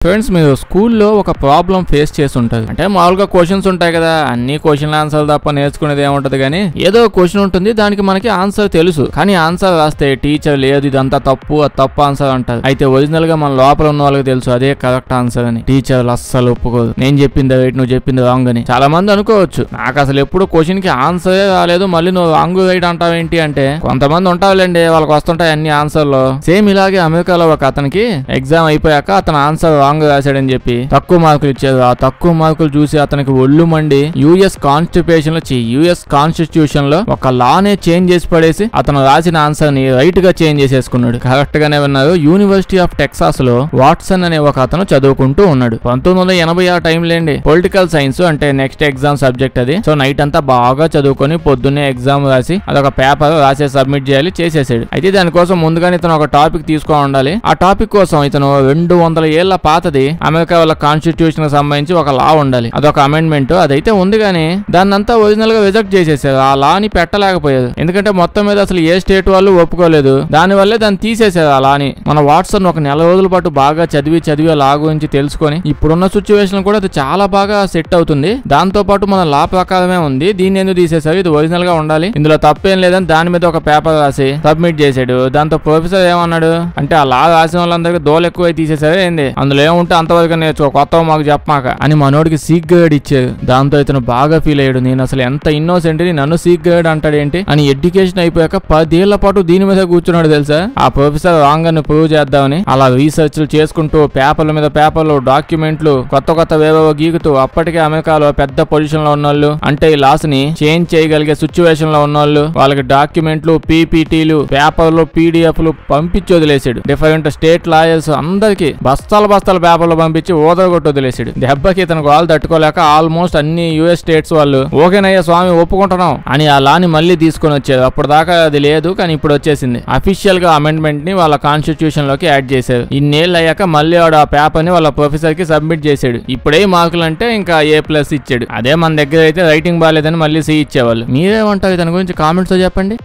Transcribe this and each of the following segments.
Friends మీరు స్కూల్లో ఒక ప్రాబ్లం ఫేస్ చేసి ఉంటుంది. అంటే మామూలుగా క్వశ్చన్స్ ఉంటాయి కదా, అన్ని క్వశ్చన్ ఆన్సర్ తప్ప నేర్చుకునేది ఏముంటది కానీ ఏదో క్వశ్చన్ ఉంటుంది, దానికి మనకి ఆన్సర్ తెలుసు. కానీ ఆన్సర్ రాస్తే టీచర్ లేదు ఇదంతా తప్పు, అది తప్పు ఆన్సర్ అంటారు. అయితే ఒరిజినల్ గా మన లోపల ఉన్న వాళ్ళకి తెలుసు అదే కరెక్ట్ ఆన్సర్ అని. టీచర్ అస్సలు ఒప్పుకోదు, నేను చెప్పింది రైట్ నువ్వు చెప్పింది రాంగ్ అని. చాలా మంది అనుకోవచ్చు నాకు అసలు ఎప్పుడు క్వశ్చన్ కి ఆన్సరే రాలేదు, మళ్ళీ నువ్వు రాంగ్ రైట్ అంటావేంటి అంటే, కొంతమంది ఉంటావులేండి వాళ్ళకి వస్తుంటాయి అన్ని ఆన్సర్లు. సేమ్ ఇలాగే అమెరికాలో ఒక అతనికి ఎగ్జామ్ అయిపోయాక అతను ఆన్సర్ రాంగ్ రాశాడని చెప్పి తక్కువ మార్కులు ఇచ్చారు. ఆ తక్కువ మార్కులు చూసి అతనికి ఒళ్ళు మండి యుఎస్ కాన్స్టిట్యూషన్ లో ఒక లానే చేంజ్ చేసి పడేసి అతను రాసిన ఆన్సర్ ని రైట్ గా చేంజ్ చేసేసుకున్నాడు. కరెక్ట్ గానే ఉన్నారు. యూనివర్సిటీ ఆఫ్ టెక్సాస్ లో వాట్సన్ అనే ఒక అతను చదువుకుంటూ ఉన్నాడు. 1980 ఆ టైం లేండి. పొలిటికల్ సైన్స్ అంటే నెక్స్ట్ ఎగ్జామ్ సబ్జెక్ట్ అది. సో నైట్ అంతా బాగా చదువుకొని పొద్దున్నే ఎగ్జామ్ రాసి అదొక పేపర్ రాసే సబ్మిట్ చేయాలి, చేసేసాడు. అయితే దానికోసం ముందుగానే ఇతను ఒక టాపిక్ తీసుకో ఉండాలి. ఆ టాపిక్ కోసం ఇతను 200 ఏళ్ల పాతది అమెరికా వాళ్ళ కాన్స్టిట్యూషన్ కి సంబంధించి ఒక లా ఉండాలి, అదొక అమెండ్మెంట్. అదైతే ఉంది కానీ దాన్ని అంతా ఒరిజినల్ గా రిజెక్ట్ చేసేసారు. ఆ లాని పెట్టలేకపోయారు, ఎందుకంటే మొత్తం మీద అసలు ఏ స్టేట్ వాళ్ళు ఒప్పుకోలేదు. దాని వల్లే దాన్ని తీసేసారు ఆ లాని. మన వాట్సన్ ఒక నెల రోజుల పాటు బాగా చదివి లా గురించి తెలుసుకొని ఇప్పుడున్న సిచ్యువేషన్ కూడా అది చాలా బాగా సెట్ అవుతుంది. దాంతో పాటు మన లా ప్రకారమే ఉంది, దీన్ని ఎందుకు తీసేసారు, ఇది ఒరిజినల్ గా ఉండాలి, ఇందులో తప్పేం లేదని దాని మీద ఒక పేపర్ రాసి సబ్మిట్ చేశాడు. దాంతో ప్రొఫెసర్ ఏమన్నాడు అంటే, ఆ లా రాసిన వాళ్ళందరికీ దోలు ఎక్కువ తీసేసారు ఏంది, అందులో ఏముంటే అంతవరకు నేర్చుకో, కొత్త మాకు చెప్పమాక అని మనోడికి సీక్ గైడ్ ఇచ్చారు. దాంతో ఇతను బాగా ఫీల్ అయ్యాడు, నేను అసలు ఎంత ఇన్నోసెంట్ ని నన్ను సీక్ గైడ్ అంటాడేంటి అని. ఎడ్యుకేషన్ అయిపోయాక 10 ఏళ్ల పాటు దీని మీద కూర్చున్నాడు తెలుసా. ఆ ప్రొఫెసర్ రాంగ్ అని ప్రూవ్ చేద్దామని అలా రీసెర్చ్లు చేసుకుంటూ పేపర్ల మీద పేపర్లు, డాక్యుమెంట్లు కొత్త వేవో గీకుతూ అప్పటికే అమెరికాలో పెద్ద పొజిషన్ లో ఉన్నోళ్ళు, అంటే ఈ లాస్ ని చేంజ్ చేయగలిగే సిచ్యువేషన్ లో ఉన్నోళ్ళు, వాళ్ళకి డాక్యుమెంట్లు, పీపీటీలు, పేపర్లు, పీడిఎఫ్లు పంపించి వదిలేసాడు. డిఫరెంట్ స్టేట్ లాయర్స్ అందరికి బస్తాల పేపర్లు పంపించి ఓదరగొట్టి వదిలేసాడు. దెబ్బకి ఇతను గోల్ తట్టుకోలేక ఆల్మోస్ట్ అన్ని యుఎస్ స్టేట్స్ వాళ్ళు ఓకేనయ్యా స్వామి ఒప్పుకుంటున్నాం అని ఆ లాని మళ్ళీ తీసుకొని వచ్చారు. అప్పుడు దాకా అది లేదు కానీ ఇప్పుడు వచ్చేసింది. అఫీషియల్ గా అమెండ్మెంట్ ని వాళ్ళ కాన్స్టిట్యూషన్ లోకి యాడ్ చేశారు. ఇన్నేళ్ళు అయ్యాక మళ్ళీ వాడు ఆ పేపర్ ని వాళ్ళ ప్రొఫెసర్ కి సబ్మిట్ చేశాడు. ఇప్పుడే మార్కులు అంటే ఇంకా A+ ఇచ్చాడు. అదే మన దగ్గర అయితే రైటింగ్ బాగాలేదని మళ్ళీ C ఇచ్చేవాళ్ళు. మీరేమంటారు దాని గురించి కామెంట్స్ తో చెప్పండి.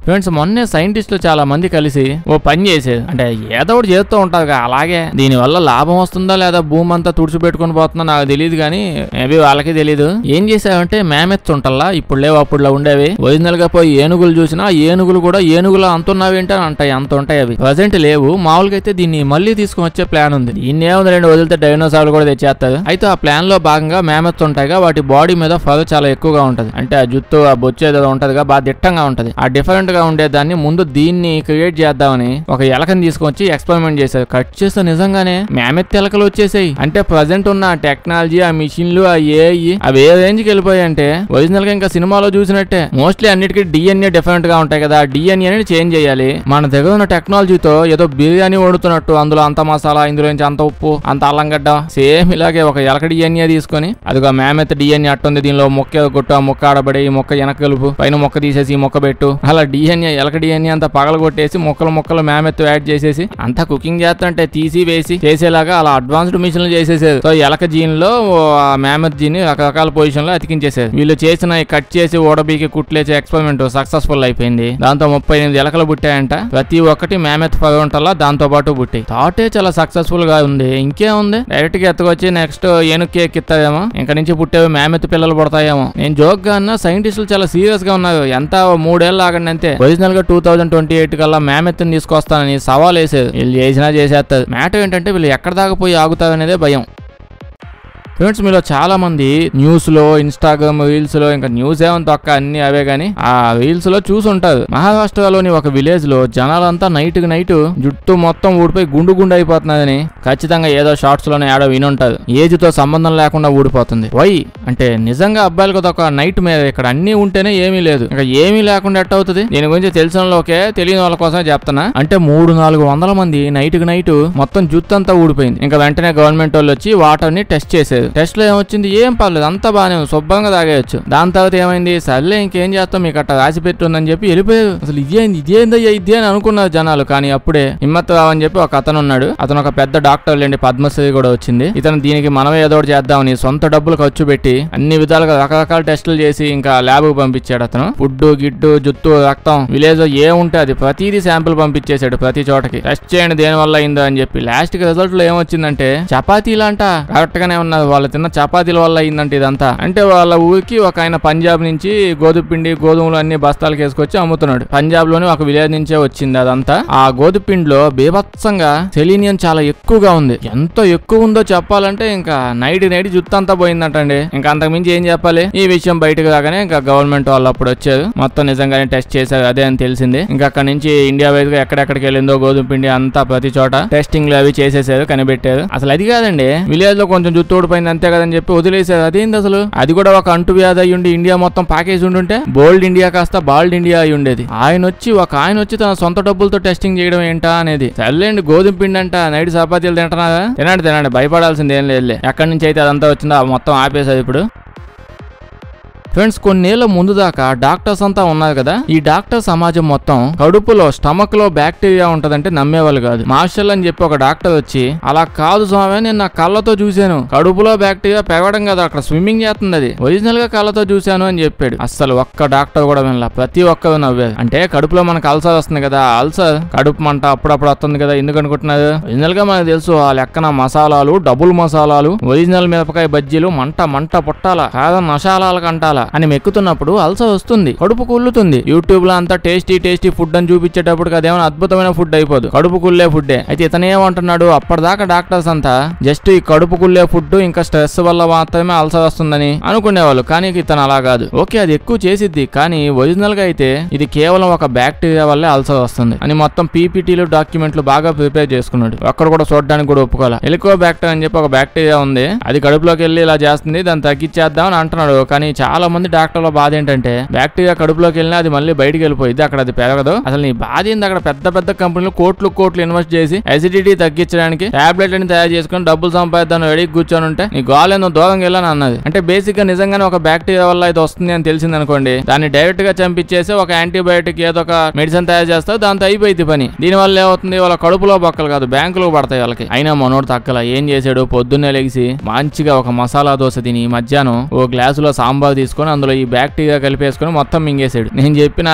ఫ్రెండ్స్ మొన్నే సైంటిస్టులు చాలా మంది కలిసి ఓ పని చేసేది, అంటే ఏదో ఒకటి చేస్తూ ఉంటారు కదా, అలాగే దీనివల్ల లాభం వస్తుందా లేదా భూమి అంతా తుడిచిపెట్టుకుని పోతుందో నాకు తెలియదు కానీ మేబీ వాళ్ళకి తెలీదు. ఏం చేసావంటే మేమెత్స్ ఉంటల్లా ఇప్పుడు లేవు, అప్పుడులా ఉండేవి. ఒరిజినల్ గా పోయి ఏనుగులు చూసినా ఏనుగులు కూడా ఏనుగులు అంటున్నావేంటి అని అంటాయి, అంత ఉంటాయి అవి. ప్రజెంట్ లేవు. మామూలుగా అయితే దీన్ని మళ్ళీ తీసుకుని వచ్చే ప్లాన్ ఉంది. దీన్ని ఏముంది, 2 వదిలితే డైనోసార్లు కూడా తెచ్చేస్తారు. అయితే ఆ ప్లాన్ లో భాగంగా మేమెత్స్ ఉంటాయిగా, వాటి బాడీ మీద ఫర్ చాలా ఎక్కువగా ఉంటది, అంటే ఆ జుత్తు ఆ బొచ్చేదో ఉంటదిగా, బాగా దిట్టంగా ఉంటది. ఆ డిఫరెంట్ ఉండేదాన్ని ముందు దీన్ని క్రియేట్ చేద్దామని ఒక ఎలకని తీసుకొచ్చి ఎక్స్పెరిమెంట్ చేశారు. కట్ చేస్తే నిజంగానే మేమెత్ ఎలకలు వచ్చేసాయి. అంటే ప్రజెంట్ ఉన్న టెక్నాలజీ, ఆ మిషన్లు, ఆ ఏఐ అవి ఏ రేంజ్ కి వెళ్ళిపోయాయి అంటే ఒరిజినల్ గా ఇంకా సినిమాలో చూసినట్టే. మోస్ట్లీ అన్నిటికీ DNA డిఫరెంట్ గా ఉంటాయి కదా, DNA ని చేంజ్ చేయాలి. మన దగ్గర ఉన్న టెక్నాలజీతో ఏదో బిర్యానీ వండుతున్నట్టు అందులో అంత మసాలా, ఇందులో నుంచి అంత ఉప్పు, అంత అల్లంగడ్డ, సేమ్ ఇలాగే ఒక ఎలక DNA తీసుకొని అదిగో మేమెత్ DNA అట్టుంది, దీనిలో మొక్క కొట్టు, ఆ మొక్క ఆడబడి ఈ మొక్క వెనక కలుపు, పైన మొక్క తీసేసి ఈ మొక్క పెట్టు, అలా ఎలక DNA అంతా పగల కొట్టేసి మొక్కలు మేమెత్తు యాడ్ చేసేసి అంతా కుకింగ్ చేస్తుంటే తీసి వేసి చేసేలాగా అలా అడ్వాన్స్డ్ మిషన్లు చేసేసారు. సో ఎలక జీన్ లో మేమెత్ జీన్ రకరకాల పొజిషన్ లో అతికించేసారు. వీళ్ళు చేసిన కట్ చేసి ఓడబీకి కుట్లేసే ఎక్స్పెరిమెంట్ సక్సెస్ఫుల్ అయిపోయింది. దాంతో 38 ఎలకలు పుట్టాయంట. ప్రతి ఒక్కటి మేమెత్ ఫగంటల్లా దాంతో పాటు పుట్టాయి. థాటే చాలా సక్సెస్ఫుల్ గా ఉంది. ఇంకేముంది, డైరెక్ట్ గా ఎత్తుకొచ్చి నెక్స్ట్ ఏనుగు కేక్ ఇస్తాయేమో, ఇంకా నుంచి పుట్టేవి మేమెత్ పిల్లలు పుడతాయేమో. నేను జోక్ గా అన్నా, సైంటిస్టులు చాలా సీరియస్ గా ఉన్నారు. ఎంత 3 ఏళ్ళు ఆగండి అంతే, ఒరిజినల్ గా 2028 కల్లా మేమెత్తుని తీసుకొస్తానని సవాల్ వేసేది. వీళ్ళు చేసినా చేసేస్తారు. మ్యాటర్ ఏంటంటే వీళ్ళు ఎక్కడ దాకా పోయి ఆగుతారనేదే భయం. ఫ్రెండ్స్ మీలో చాలా మంది న్యూస్ లో, ఇన్స్టాగ్రామ్ రీల్స్ లో, ఇంకా న్యూస్ ఏమంత ఒక్క అన్ని అవే గానీ ఆ రీల్స్ లో చూసుంటారు. మహారాష్ట్రలోని ఒక విలేజ్ లో జనాలంతా నైట్ జుట్టు మొత్తం ఊడిపోయి గుండు అయిపోతున్నదని ఖచ్చితంగా ఏదో షార్ట్స్ లోనే ఆడో వినుంటారు. ఏజ్ తో సంబంధం లేకుండా ఊడిపోతుంది. వై అంటే నిజంగా అబ్బాయిలకు ఒక నైట్ మీద ఇక్కడ అన్ని ఉంటేనే ఏమీ లేదు, ఇంకా ఏమీ లేకుండా ఎట్ అవుతుంది. దీని గురించి తెలిసిన వాళ్ళకే, తెలియని వాళ్ళ కోసమే చెప్తున్నా. అంటే 300-400 మంది నైట్ మొత్తం జుట్టు అంతా ఊడిపోయింది. ఇంకా వెంటనే గవర్నమెంట్ వాళ్ళు వచ్చి వాటర్ ని టెస్ట్ చేసేది. తాగాడు. టెస్ట్ లో ఏమొచ్చింది, ఏం పర్లేదు, అంతా బాగానే ఉంది, శుభ్రంగా తాగేయచ్చు. దాని తర్వాత ఏమైంది, సర్లే ఇంకేం చేస్తాం, మీకు అట్లా రాసి పెట్టుందని చెప్పి వెళ్ళిపోయారు. అసలు ఇదేందయ్యా ఇదే అని అనుకున్నారు జనాలు. కానీ అప్పుడే హిమ్మత్ రావు అని చెప్పి ఒక అతను ఉన్నాడు. అతను ఒక పెద్ద డాక్టర్ లేండి, పద్మశ్రీ కూడా వచ్చింది. ఇతను దీనికి మనమే ఏదో ఒకటి చేద్దామని సొంత డబ్బులు ఖర్చు పెట్టి అన్ని విధాలుగా రకరకాల టెస్టులు చేసి ఇంకా ల్యాబ్ కు పంపించాడు. అతను ఫుడ్ గిడ్డు జుత్తు రక్తం విలేజ్ లో ఏ ఉంటే అది ప్రతిదీ శాంపుల్ పంపించేశాడు ప్రతి చోటకి. టెస్ట్ చేయండి దేని వల్ల అయిందో అని చెప్పి. లాస్ట్ కి రిజల్ట్ లో ఏమొచ్చిందంటే చపాతీలంట కరెక్ట్ గానే ఉన్నారు. వాళ్ళు తిన్న చపాతీల వల్ల అయిందంటే ఇదంతా. అంటే వాళ్ళ ఊరికి ఒక ఆయన పంజాబ్ నుంచి గోధుమ పిండి గోధుమలు అన్ని బస్తాలకు వేసుకొచ్చి అమ్ముతున్నాడు. పంజాబ్ లోని ఒక విలేజ్ నుంచే వచ్చింది అదంతా. ఆ గోధుమ పిండిలో బీభత్సంగా సెలీనియం చాలా ఎక్కువగా ఉంది. ఎంత ఎక్కువ ఉందో చెప్పాలంటే ఇంకా నైట్ జుత్తు అంతా పోయిందంటండి. ఇంకా అంతకుమించి ఏం చెప్పాలి. ఈ విషయం బయటకు రాగానే ఇంకా గవర్నమెంట్ వాళ్ళు అప్పుడు వచ్చారు, మొత్తం నిజంగానే టెస్ట్ చేశారు, అదే అని తెలిసింది. ఇంకా అక్కడ నుంచి ఇండియా వైజ్ గా ఎక్కడెక్కడికి వెళ్ళిందో గోధుమ పిండి అంతా ప్రతి చోట టెస్టింగ్లు అవి చేసేసారు, కనిపెట్టారు. అసలు అది కాదండి, విలేజ్ లో కొంచెం జుత్తు ఊడిపోయింది అంతే కదని చెప్పి వదిలేశారు. అదేంది అసలు, అది కూడా ఒక అంటు వ్యాధి అయ్యి ఉండి ఇండియా మొత్తం ప్యాకేజ్ ఉండుంటే బోల్డ్ ఇండియా కాస్త బాల్డ్ ఇండియా అయి ఉండేది. ఆయన వచ్చి తన సొంత డబ్బులతో టెస్టింగ్ చేయడం ఏంటా అనేది. సర్లేండి గోధుమ పిండి అంట, నైట్ చపాతీలు తింటున్నారా, తినండి భయపడాల్సింది ఏం లేదు. ఎక్కడి నుంచి అయితే అదంతా వచ్చిందో మొత్తం ఆపేసారు ఇప్పుడు. ఫ్రెండ్స్, కొన్నేళ్ల ముందు దాకా డాక్టర్స్ అంతా ఉన్నారు కదా, ఈ డాక్టర్ సమాజం మొత్తం కడుపులో స్టమక్ లో బ్యాక్టీరియా ఉంటదంటే నమ్మేవాళ్ళు కాదు. మార్షల్ అని చెప్పి ఒక డాక్టర్ వచ్చి, అలా కాదు స్వామి, నేను నా కళ్ళతో చూశాను, కడుపులో బ్యాక్టీరియా పెరగడం కదా, అక్కడ స్విమ్మింగ్ చేస్తుంది, అది ఒరిజినల్ గా కళ్ళతో చూశాను అని చెప్పాడు. అస్సలు ఒక్క డాక్టర్ కూడా వినలా, ప్రతి ఒక్కరు నవ్వారు. అంటే కడుపులో మనకు అల్సర్ వస్తుంది కదా, అల్సర్ కడుపు మంట అప్పుడప్పుడు వస్తుంది కదా, ఎందుకు అనుకుంటున్నారు? ఒరిజినల్ గా మనకు తెలుసు, ఆ లెక్కన మసాలాలు, డబుల్ మసాలాలు, ఒరిజినల్ మిరపకాయ బజ్జీలు, మంట పుట్టాల, కారం మసాలాలకు అంటాల అని మెక్కుతున్నప్పుడు అల్సర్ వస్తుంది, కడుపు కుళ్ళుతుంది. యూట్యూబ్ లో అంతా టేస్టీ ఫుడ్ అని చూపించేటప్పుడు అదేమైనా అద్భుతమైన ఫుడ్ అయిపోదు, కడుపు కుళ్ళే ఫుడ్డే. అయితే ఇతను ఏమంటున్నాడు, అప్పటిదాకా డాక్టర్స్ అంతా జస్ట్ ఈ కడుపు కుళ్ళే ఫుడ్ ఇంకా స్ట్రెస్ వల్ల మాత్రమే అల్సర్ వస్తుందని అనుకునేవాళ్ళు. కానీ ఇతను అలా కాదు. ఓకే, అది ఎక్కువ చేసిద్ది, కానీ ఒరిజినల్ గా అయితే ఇది కేవలం ఒక బ్యాక్టీరియా వల్లే అల్సర్ వస్తుంది అని మొత్తం పీపీటీలు డాక్యుమెంట్లు బాగా ప్రిపేర్ చేసుకున్నాడు. అక్కడ కూడా చూడడానికి కూడా ఒప్పుకోవాలి. హెలికోబాక్టర్ అని చెప్పి ఒక బ్యాక్టీరియా ఉంది, అది కడుపులోకి వెళ్ళి ఇలా చేస్తుంది, దాన్ని తగ్గించేద్దాం అని అంటున్నాడు. కానీ చాలా మంది డాక్టర్ల బాధ ఏంటంటే బ్యాక్టీరియా కడుపులోకి వెళ్ళినా అది మళ్ళీ బయటికి వెళ్ళిపోయింది, అక్కడ అది పెరగదు. అసలు నీ బాధ ఏంది, అక్కడ పెద్ద కంపెనీలు కోట్లు ఇన్వెస్ట్ చేసి అసిడిటీ తగ్గించడానికి టాబ్లెట్లను తయారు చేసుకుని డబ్బులు సంపాదిద్దాను రెడీ కూర్చొని ఉంటే నీ గోలేందో దూరంగా వెళ్ళని అన్నది. అంటే బేసిక్ గా నిజంగానే ఒక బ్యాక్టీరియా వల్ల ఇది వస్తుంది అని తెలిసింది అనుకోండి, దాన్ని డైరెక్ట్ గా చంపించేసి ఒక యాంటీబయాటిక్ ఏదో ఒక మెడిసిన్ తయారు చేస్తారు, దాంతో అయిపోయింది పని. దీని వల్ల ఏమవుతుంది, వాళ్ళ కడుపులో బొక్కలు కాదు బ్యాంకులో పడతాయి వాళ్ళకి. అయినా మనోడు తక్కల ఏం చేశాడు, పొద్దున్నే లెగిసి మంచిగా ఒక మసాలా దోశ తిని మధ్యాహ్నం ఓ గ్లాసులో సాంబార్ తీసుకొని అందులో ఈ బ్యాక్టీరియా కలిపేసుకుని మొత్తం మింగేసాడు. నేను చెప్పిన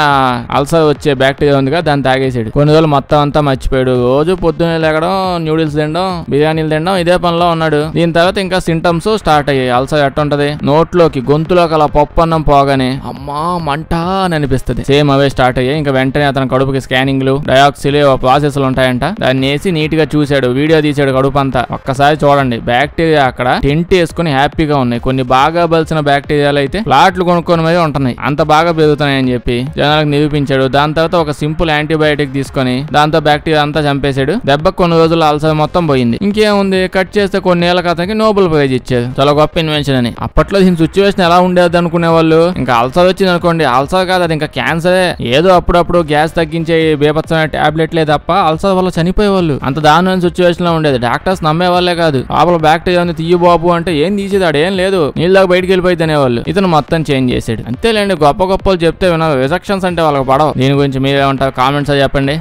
అల్సర్ వచ్చే బ్యాక్టీరియా ఉందిగా దాన్ని తాగేసాడు. కొన్ని రోజులు మొత్తం అంతా మర్చిపోయాడు. రోజు పొద్దున్నే లేగడం, న్యూడిల్స్ తినడం, బిర్యానీలు తినడం, ఇదే పనిలో ఉన్నాడు. దీని తర్వాత ఇంకా సింటమ్స్ స్టార్ట్ అయ్యాయి. అల్సర్ ఎట్టుంటది, నోట్లోకి గొంతులోకి అలా పప్పు అన్నం పోగానే అమ్మా మంట అని అనిపిస్తుంది. సేమ్ అవే స్టార్ట్ అయ్యాయి. ఇంకా వెంటనే అతని కడుపుకి స్కానింగ్లు, డయాక్సిల్ ప్రాసెస్లు ఉంటాయంట. దాన్ని వేసి నీట్ గా చూశాడు, వీడియో తీసాడు కడుపు అంతా. ఒక్కసారి చూడండి, బ్యాక్టీరియా అక్కడ టెంట్ వేసుకుని హ్యాపీగా ఉన్నాయి. కొన్ని బాగా బలిసిన బ్యాక్టీరియాలు అయితే ఫ్లాట్లు కొనుక్కొని మరి ఉంటున్నాయి, అంత బాగా పెరుగుతున్నాయని చెప్పి జనాలకు నిరూపించాడు. దాని తర్వాత ఒక సింపుల్ యాంటీబయాటిక్ తీసుకొని దాంతో బ్యాక్టీరియా అంతా చంపేశాడు. దెబ్బకు కొన్ని రోజులు అల్సర్ మొత్తం పోయింది. ఇంకేముంది, కట్ చేస్తే కొన్ని ఏళ్ళ అతనికి నోబెల్ ప్రైజ్ ఇచ్చారు, చాలా గొప్ప ఇన్వెన్షన్ అని. అప్పట్లో దీని సిచ్యువేషన్ ఎలా ఉండేది అనుకునే వాళ్ళు, ఇంకా అల్సర్ వచ్చింది అనుకోండి, అల్సర్ కాదు అది ఇంకా క్యాన్సరే. ఏదో అప్పుడప్పుడు గ్యాస్ తగ్గించే బీభత్సమైన టాబ్లెట్లే తప్ప అల్సర్ వల్ల చనిపోయేవాళ్ళు. అంత దారుణమైన సిచ్యువేషన్ లో ఉండేది. డాక్టర్స్ నమ్మే వాళ్ళే కాదు, లోపల బ్యాక్టీరియా తీయ బాబు అంటే ఏం తీసేదాడు, ఏం లేదు, నీళ్ళకి బయటికి వెళ్ళిపోయింది అనేవాళ్ళు. ఇతను మొత్తం చేంజ్ చేశాడు. అంతేలేండి, గొప్పలు చెప్తే విన్నారు, రిజెక్షన్స్ అంటే వాళ్ళకి పడవు. దీని గురించి మీరేమంటారు, కామెంట్స్ చెప్పండి.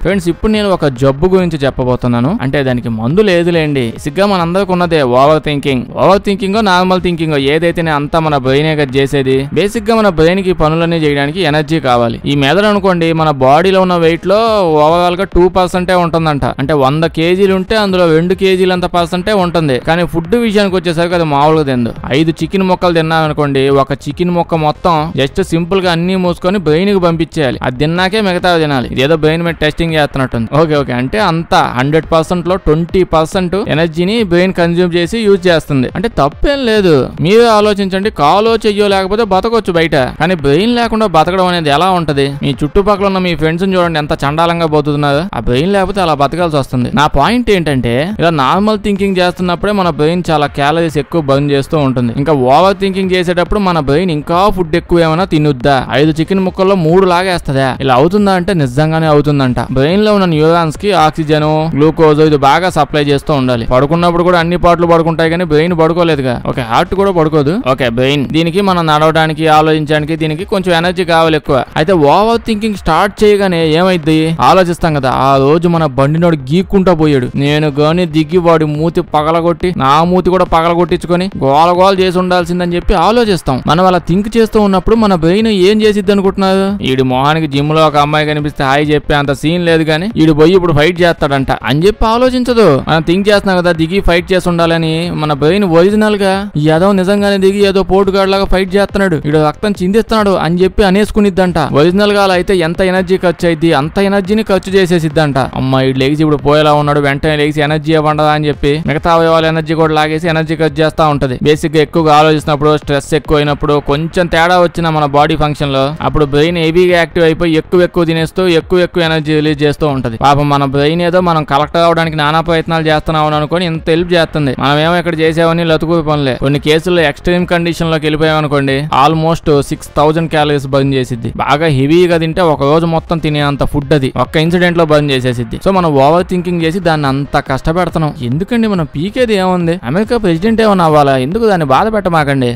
ఫ్రెండ్స్, ఇప్పుడు నేను ఒక జబ్బు గురించి చెప్పబోతున్నాను. అంటే దానికి మందు లేదులేండి, సిగ్గా మనందరికి ఉన్నదే ఓవర్ థింకింగ్ నార్మల్ థింకింగ్ ఏదైతే అంతా మన బ్రెయినే కదా చేసేది. బేసిక్ గా మన బ్రెయిన్ కి పనులన్నీ చేయడానికి ఎనర్జీ కావాలి. ఈ మెదడు అనుకోండి, మన బాడీలో ఉన్న వెయిట్ లో ఓవరాల్ గా 2% ఉంటుందంట. అంటే 100 కేజీలు ఉంటే అందులో 2 కేజీలు అంత పర్సెంటే ఉంటుంది. కానీ ఫుడ్ విషయానికి వచ్చేసరికి అది మామూలుగా తిందు. 5 చికెన్ ముక్కలు తిన్నామనుకోండి, ఒక చికెన్ ముక్క మొత్తం జస్ట్ సింపుల్ గా అన్ని మూసుకొని బ్రెయిన్ కి పంపించేయాలి. అది తిన్నాకే మిగతా తినాలి. ఇదేదో బ్రెయిన్ మీద టెస్టింగ్ చేస్తున్నట్టుంది. ఓకే అంటే అంత 100% లో 20% ఎనర్జీని బ్రెయిన్ కన్జ్యూమ్ చేసి యూజ్ చేస్తుంది. అంటే తప్పేం లేదు, మీరే ఆలోచించండి. కాలో చెయ్యో లేకపోతే బతకొచ్చు బయట, కానీ బ్రెయిన్ లేకుండా బతకడం అనేది ఎలా ఉంటది? మీ చుట్టుపక్కల ఉన్న మీ ఫ్రెండ్స్ చూడండి ఎంత చండాలంగా బతుకుతున్నారు. ఆ బ్రెయిన్ లేకపోతే అలా బతకాల్సి వస్తుంది. నా పాయింట్ ఏంటంటే, ఇలా నార్మల్ థింకింగ్ చేస్తున్నప్పుడే మన బ్రెయిన్ చాలా క్యాలరీస్ ఎక్కువ బర్న్ చేస్తూ ఉంటుంది. ఇంకా ఓవర్ థింకింగ్ చేసేటప్పుడు మన బ్రెయిన్ ఇంకా ఫుడ్ ఎక్కువ ఏమైనా తినుద్దా, 5 చికెన్ ముక్కల్లో 3 లాగేస్తుందా? ఇలా అవుతుందా అంటే నిజంగానే అవుతుందంట. బ్రెయిన్ లో ఉన్న న్యూరాన్స్ కి ఆక్సిజన్, గ్లూకోజ్ ఇది బాగా సప్లై చేస్తూ ఉండాలి. పడుకున్నప్పుడు కూడా అన్ని పార్ట్లు పడుకుంటాయి కానీ బ్రెయిన్ పడుకోలేదుగా. ఓకే, హార్ట్ కూడా పడుకోదు. ఓకే, బ్రెయిన్ దీనికి మనం నడవడానికి, ఆలోచించడానికి దీనికి కొంచెం ఎనర్జీ కావాలి ఎక్కువ. అయితే ఓవర్ థింకింగ్ స్టార్ట్ చేయగానే ఏమైంది, ఆలోచిస్తాం కదా. ఆ రోజు మన బండినోడు గీక్కుంటా పోయాడు. నేను గాని దిగి వాడి మూతి పగలగొట్టి నా మూతి కూడా పగలగొట్టించుకొని గోల చేసి ఉండాల్సిందని చెప్పి ఆలోచిస్తాం. మనం అలా థింక్ చేస్తూ ఉన్నప్పుడు మన బ్రెయిన్ ఏం చేసిద్ది అనుకుంటున్నారు? ఈడి మొహానికి జిమ్ లో ఒక అమ్మాయి కనిపిస్తే హాయ్ చెప్పి అంత సీన్ లేదు కానీ ఈడు పోయి ఇప్పుడు ఫైట్ చేస్తాడంట అని చెప్పి ఆలోచించదు. మనం థింక్ చేస్తున్నాం కదా దిగి ఫైట్ చేసి ఉండాలని. మన బ్రెయిన్ ఒరిజినల్ గా ఈ యాదవ్ నిజంగానే దిగి ఏదో పోటుగాడు లాగా ఫైట్ చేస్తున్నాడు, ఈడు రక్తం చిందిస్తున్నాడు అని చెప్పి అనేసుకునిద్దంట. ఒరిజినల్ గా అలా అయితే ఎంత ఎనర్జీ ఖర్చు అయింది, అంత ఎనర్జీని ఖర్చు చేసేసిద్దంట. అమ్మ ఈడు లేచి ఇప్పుడు పోయేలా ఉన్నాడు, వెంటనే లేచి ఎనర్జీ ఇవ్వండదా అని చెప్పి మిగతా అవయవాల ఎనర్జీ కూడా లాగేసి ఎనర్జీ ఖర్చు చేస్తా ఉంటది. బేసిక్ గా ఎక్కువగా ఆలోచిస్తున్నప్పుడు, స్ట్రెస్ ఎక్కువ అయినప్పుడు, కొంచెం తేడా వచ్చిన మన బాడీ ఫంక్షన్ లో అప్పుడు బ్రెయిన్ హెవీగా యాక్టివ్ అయిపోయి ఎక్కువ తినేస్తూ ఎక్కువ ఎనర్జీ రిలీజ్ చేస్తూ ఉంటది. పాపం మన బ్రెయిన్ ఏదో మనం కలెక్టర్ అవడానికి నానా ప్రయత్నాలు చేస్తున్నాం అనుకోని ఇంత హెల్ప్ చేస్తుంది. మనమేమో ఇక్కడ చేసేవని లతుకు పనులే. కొన్ని కేసుల్లో ఎక్స్ట్రీమ్ కండిషన్ లోకి వెళ్ళిపోయామనుకోండి ఆల్మోస్ట్ 6000 క్యాలరీస్ బర్న్ చేసిద్ది. బాగా హెవీగా తింటే ఒక రోజు మొత్తం తినేంత ఫుడ్ అది ఒక్క ఇన్సిడెంట్ లో బర్న్ చేసేసిద్ది. సో మనం ఓవర్ థింకింగ్ చేసి దాన్ని అంత కష్టపెడుతున్నాం. ఎందుకండి మనం పీకేది ఏముంది? అమెరికా ప్రెసిడెంట్ ఏమన్నా అవ్వాలా? ఎందుకు దాన్ని బాధ పెట్టమాకండి.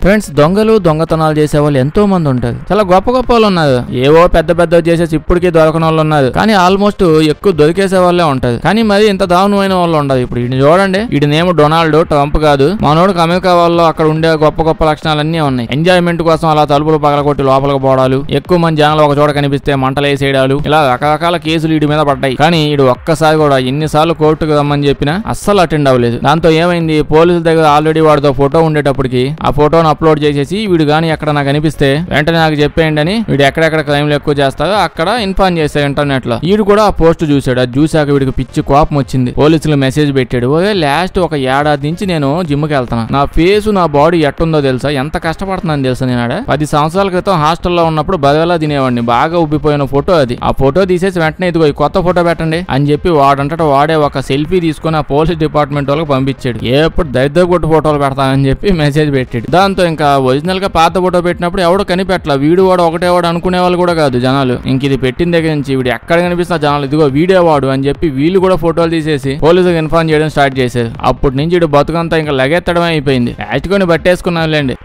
ఫ్రెండ్స్, దొంగలు దొంగతనాలు చేసే వాళ్ళు ఎంతో మంది ఉంటారు. చాలా గొప్ప వాళ్ళు ఉన్నారు. ఏవో పెద్ద చేసేసి ఇప్పటికీ దొరకని వాళ్ళు ఉన్నారు. కానీ ఆల్మోస్ట్ ఎక్కువ దొరికేసే వాళ్ళే ఉంటారు. కానీ మరి ఇంత దారుణమైన వాళ్ళు ఉండదు. ఇప్పుడు ఈయన చూడండి, ఈయనేమో డొనాల్డ్ ట్రంప్ కాదు. మనోడికి అమెరికా వాళ్ళు అక్కడ ఉండే గొప్ప లక్షణాలన్నీ ఉన్నాయి. ఎంజాయ్మెంట్ కోసం అలా తలుపులు పగలగొట్టి లోపలికి పోవడాలు, ఎక్కువ మంది జనాలు ఒక చోట కనిపిస్తే మంటలు వేసేయడాలు, ఇలా రకరకాల కేసులు వీడి మీద పడ్డాయి. కానీ ఈడు ఒక్కసారి కూడా ఎన్నిసార్లు కోర్టుకు రమ్మని చెప్పినా అస్సలు అటెండ్ అవ్వలేదు. దాంతో ఏమైంది, పోలీసుల దగ్గర ఆల్రెడీ వాడితో ఫోటో ఉండేటప్పటికి ఆ ఫోటోను అప్లోడ్ చేసేసి వీడు గాని ఎక్కడ నాకు అనిపిస్తే వెంటనే నాకు చెప్పేయండి అని వీడు ఎక్కడెక్కడ క్రైమ్లు ఎక్కువ చేస్తారో అక్కడ ఇన్ఫార్మ్ చేశాడు ఇంటర్నెట్ లో. వీడు కూడా ఆ పోస్ట్ చూసాడు. అది చూసాక వీడికి పిచ్చి కోపం వచ్చింది. పోలీసులు మెసేజ్ పెట్టాడు, ఓకే లాస్ట్ ఒక ఏడాది నుంచి నేను జిమ్ కి వెళ్తాను, నా ఫేస్ నా బాడీ ఎట్టుందో తెలుసా, ఎంత కష్టపడుతున్నాను తెలుసా. నేను 10 సంవత్సరాల క్రితం హాస్టల్లో ఉన్నప్పుడు బదలా తినేవాడిని, బాగా ఉబ్బిపోయిన ఫోటో అది. ఆ ఫోటో తీసేసి వెంటనే ఇదిగో కొత్త ఫోటో పెట్టండి అని చెప్పి వాడే ఒక సెల్ఫీ తీసుకుని ఆ పోలీస్ డిపార్ట్మెంట్ వాళ్ళకి పంపించాడు. ఎప్పుడు దరిద్ర కొట్టు ఫోటోలు పెడతానని చెప్పి మెసేజ్ పెట్టాడు. దాంతో ఇంకా ఒరిజినల్ గా పాత ఫోటో పెట్టినప్పుడు ఎవడో కనిపెట్ల, వీడు వాడు ఒకటే వాడు అనుకునే వాళ్ళు కూడా కాదు జనాలు. ఇంక ఇది పెట్టిన దగ్గర నుంచి వీడు ఎక్కడ కనిపిస్తున్నా జనాలు ఇదిగో వీడియో వాడు అని చెప్పి వీళ్ళు కూడా ఫోటోలు తీసేసి పోలీసులకు ఇన్ఫార్మ్ చేయడం స్టార్ట్ చేశారు. అప్పటి నుంచి వీడు బతుకంతా ఇంకా లగెత్తడమే అయిపోయింది. యాచుకొని బట్టేసుకున్నాంలేండి.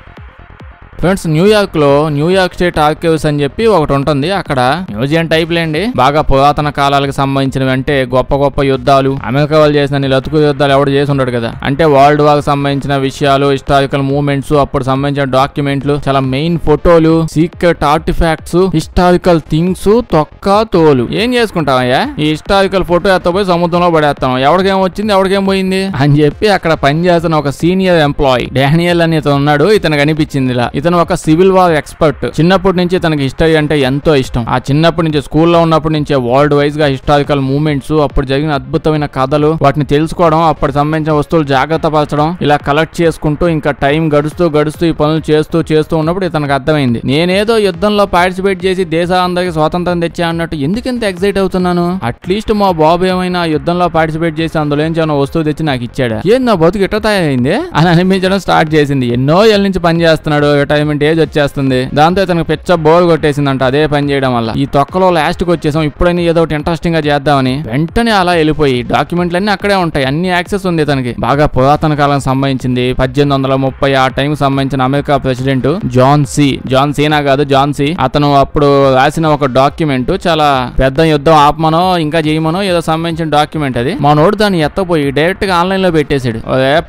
ఫ్రెండ్స్, న్యూయార్క్ లో న్యూయార్క్ స్టేట్ ఆర్కైవ్స్ అని చెప్పి ఒకటి ఉంటుంది. అక్కడ మ్యూజియం టైప్ లేండి, బాగా పురాతన కాలాలకు సంబంధించినవి. అంటే గొప్ప యుద్ధాలు, అమెరికా వాళ్ళు చేసిన లతుకు యుద్ధాలు ఎవడు చేసి ఉండడు కదా. అంటే వరల్డ్ వార్ సంబంధించిన విషయాలు, హిస్టారికల్ మూవ్మెంట్స్, అప్పుడు సంబంధించిన డాక్యుమెంట్లు, చాలా మెయిన్ ఫోటోలు, సీక్రెట్ ఆర్టిఫాక్ట్స్, హిస్టారికల్ థింగ్స్, తొక్క తోలు. ఏం చేసుకుంటామయ్యా, ఈ హిస్టారికల్ ఫోటో ఎత్తపోయి సముద్రంలో పడేస్తాం, ఎవరికేం వచ్చింది ఎవరికేం పోయింది అని చెప్పి అక్కడ పనిచేస్తున్న ఒక సీనియర్ ఎంప్లాయీ డానియల్ అని ఇతను ఉన్నాడు. ఇతను కనిపించింది ఇలా. ఇతను ఒక సివిల్ వార్ ఎక్స్పర్ట్. చిన్నప్పటి నుంచి తనకి హిస్టరీ అంటే ఎంతో ఇష్టం. ఆ చిన్నప్పటి నుంచి స్కూల్లో ఉన్నప్పటి నుంచే వరల్డ్ వైజ్ గా హిస్టారికల్ మూవ్మెంట్స్, అప్పుడు జరిగిన అద్భుతమైన కథలు, వాటిని తెలుసుకోవడం, అప్పటి సంబంధించిన వస్తువులు జాగ్రత్త పరచడం, ఇలా కలెక్ట్ చేసుకుంటూ ఇంకా టైం గడుస్తూ ఈ పనులు చేస్తూ ఉన్నప్పుడు ఇతనికి అర్థమైంది, నేనేదో యుద్ధంలో పార్టిసిపేట్ చేసి దేశాలందరికీ స్వాతంత్రం తెచ్చా అన్నట్టు ఎందుకంత ఎక్సైట్ అవుతున్నాను. అట్లీస్ట్ మా బాబు ఏమైనా యుద్ధంలో పార్టిసిపేట్ చేసి అందులో నుంచి ఏమైనా వస్తువు తెచ్చి నాకు ఇచ్చాడా, ఏం నా బతుకు ఇట్ట తయారైంది అని అనిపించడం స్టార్ట్ చేసింది. ఎన్నో ఏళ్ళ నుంచి పని చేస్తున్నాడు, రిటైర్మెంట్ ఏజ్ వచ్చేస్తుంది. దాంతో ఇతనికి పెద్ద బోర్ కొట్టేసిందంట అదే పని చేయడం వల్ల. ఈ తొక్కలో లాస్ట్ కి వచ్చేసాం, ఇప్పుడైనా ఏదో ఒకటి ఇంట్రెస్టింగ్ గా చేద్దామని వెంటనే అలా వెళ్ళిపోయి డాక్యుమెంట్లు అన్ని అక్కడే ఉంటాయి, అన్ని యాక్సెస్ ఉంది ఇతనికి. బాగా పురాతన కాలం సంబంధించింది 1830 ఆ టైం సంబంధించిన అమెరికా ప్రెసిడెంట్ జాన్ సీనా కాదు జాన్ సి, అతను అప్పుడు రాసిన ఒక డాక్యుమెంట్, చాలా పెద్ద యుద్ధం ఆపమనో ఇంకా చేయమనో ఏదో సంబంధించిన డాక్యుమెంట్ అది. మా నోడు దాన్ని ఎత్తపోయి డైరెక్ట్ గా ఆన్లైన్ లో పెట్టేశాడు.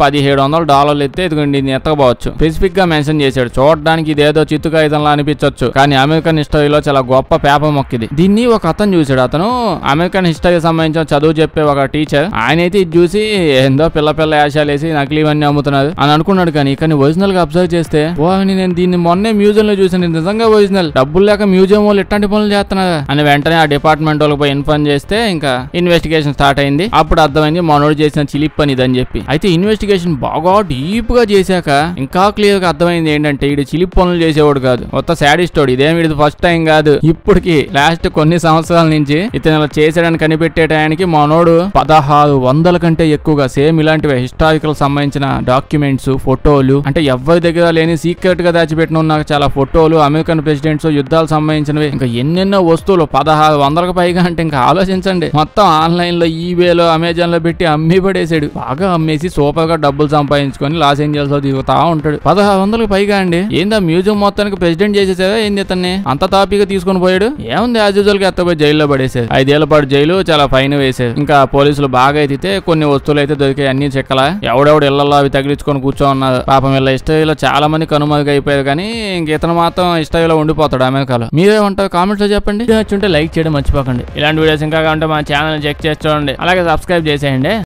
$1700 ఎత్తే ఇదిగోండి ఎత్తకపోవచ్చు. స్పెసిఫిక్ గా మెన్షన్ చేశాడు. చూడడానికి ఇదేదో చిత్తు కాగితంలా అనిపించవచ్చు, కానీ అమెరికన్ హిస్టరీలో చాలా గొప్ప పేపర్ మొక్కిది. దీన్ని ఒక అతను చూసాడు. అతను అమెరికన్ హిస్టరీ సంబంధించిన చదువు చెప్పే ఒక టీచర్. ఆయన అయితే ఇది చూసి ఏందో పిల్ల యాశాలు వేసి నకిలీవన్నీ అమ్ముతున్నారు అని అనుకున్నాడు. కానీ ఒరిజినల్ గా అబ్జర్వ్ చేస్తే నేను దీన్ని మొన్నే మ్యూజియం లో చూసాను, నిజంగా ఒరిజినల్, డబ్బులు లేక మ్యూజియం వాళ్ళు ఇట్లాంటి పనులు చేస్తున్నారు అని వెంటనే ఆ డిపార్ట్మెంట్ వాళ్ళకి పోయి ఇన్ఫార్మ్ చేస్తే ఇంకా ఇన్వెస్టిగేషన్ స్టార్ట్ అయింది. అప్పుడు అర్థమైంది మనోడు చేసిన చిలిప్ పని ఇదని చెప్పి. అయితే ఇన్వెస్టిగేషన్ బాగా డీప్ గా చేశాక ఇంకా క్లియర్ గా అర్థమైంది ఏంటంటే, ఇది చిలిప్ పనులు చేసేవాడు కాదు, మొత్తం శాడిస్టోడు. ఇదేమి ఇది ఫస్ట్ టైం కాదు, ఇప్పటికి లాస్ట్ కొన్ని సంవత్సరాల నుంచి ఇతను ఇలా చేసాడని కనిపెట్టే టయానికి మనోడు 1600 కంటే ఎక్కువగా సేమ్ ఇలాంటివి హిస్టారికల్ సంబంధించిన డాక్యుమెంట్స్, ఫోటోలు, అంటే ఎవరి దగ్గర లేని సీక్రెట్ గా దాచిపెట్టిన ఉన్న చాలా ఫోటోలు, అమెరికన్ ప్రెసిడెంట్స్, యుద్ధాలు సంబంధించినవి, ఇంకా ఎన్నెన్నో వస్తువులు 1600కు పైగా. అంటే ఇంకా ఆలోచించండి, మొత్తం ఆన్లైన్ లో, ఈబేలో, అమెజాన్ లో పెట్టి అమ్మి పడేసాడు. బాగా అమ్మేసి సూపర్ గా డబ్బులు సంపాదించుకొని లాస్ ఏంజల్స్ లో దిగుతా ఉంటాడు. 1600కు పైగా అండి. ఏందా మ్యూజియం మొత్తానికి ప్రెసిడెంట్ చేసేసావా ఏంది ఇతన్ని? అంత తాపీగా తీసుకుని పోయాడు. ఏముంది, యాజ్ యూజువల్ గా ఎత్తపోయి జైల్లో పడేసారు. 5 ఏళ్ల పాటు జైలు, చాలా ఫైన్ వేసారు. ఇంకా పోలీసులు బాగా అయితే కొన్ని వస్తువులు అయితే దొరికాయి, అన్ని చెక్కల. ఎవడెవడు ఇళ్లలో అవి తగిలించుకొని కూర్చో ఉన్నారు. పాపం వీళ్ళ హిస్టరీలో చాలా మంది కనుమరుగు అయిపోయారు, కానీ ఇంక ఇతను మాత్రం హిస్టరీలో ఉండిపోతాడు అమెరికాలో. మీరేమంటారు కామెంట్స్ లో చెప్పండి. నచ్చుంటే లైక్ చేయడం మర్చిపోకండి. ఇలాంటి వీడియోస్ ఇంకా కావాలంటే మా ఛానల్ చెక్ చేసి చూడండి, అలాగే సబ్స్క్రైబ్ చేసేయండి.